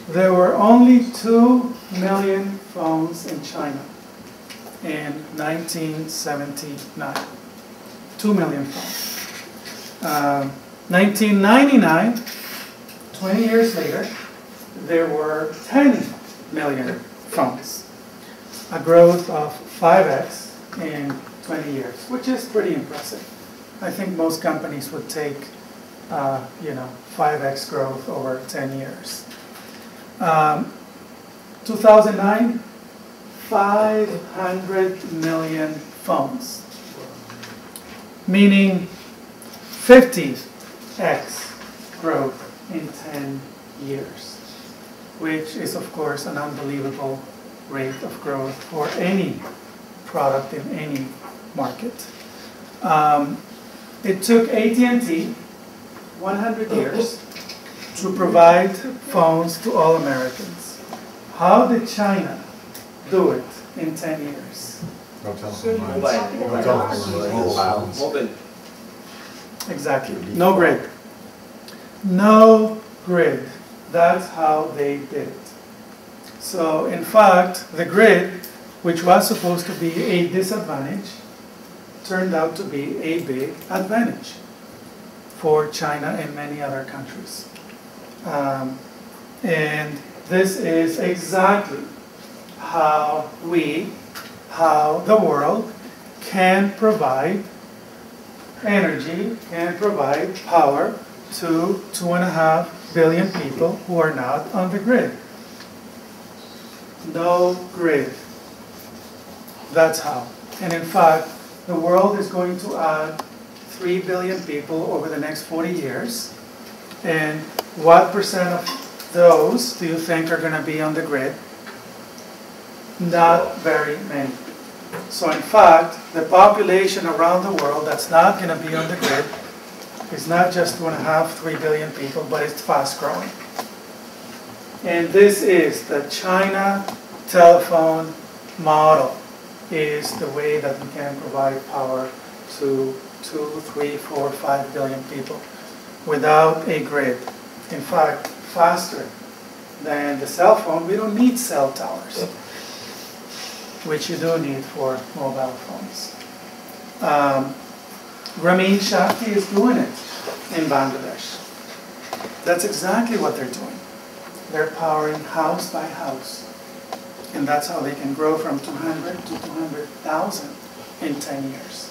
there were only 2 million phones in China in 1979. 2 million phones. 1999, 20 years later, there were 10 million phones. A growth of 5x in 20 years, which is pretty impressive. I think most companies would take 5x growth over 10 years. 2009, 500 million phones, meaning 50x growth in 10 years, which is, of course, an unbelievable rate of growth for any product in any market. It took AT&T 100 years to provide phones to all Americans. How did China do it in 10 years? Exactly. No grid. No grid. That's how they did it. So, in fact, the grid, which was supposed to be a disadvantage, turned out to be a big advantage for China and many other countries. And this is exactly how the world can provide energy, can provide power to 2.5 billion people who are not on the grid. No grid. That's how. And in fact, the world is going to add 3 billion people over the next 40 years. And what percent of those do you think are going to be on the grid? Not very many. So in fact, the population around the world that's not going to be on the grid is not just 2.5, 3 billion people, but it's fast growing. And this is the China Telecom Model, is the way that we can provide power to 2, 3, 4, 5 billion people without a grid. In fact, faster than the cell phone. We don't need cell towers, which you do need for mobile phones. Grameen Shakti is doing it in Bangladesh. That's exactly what they're doing. They're powering house by house. And that's how they can grow from 200 to 200,000 in 10 years.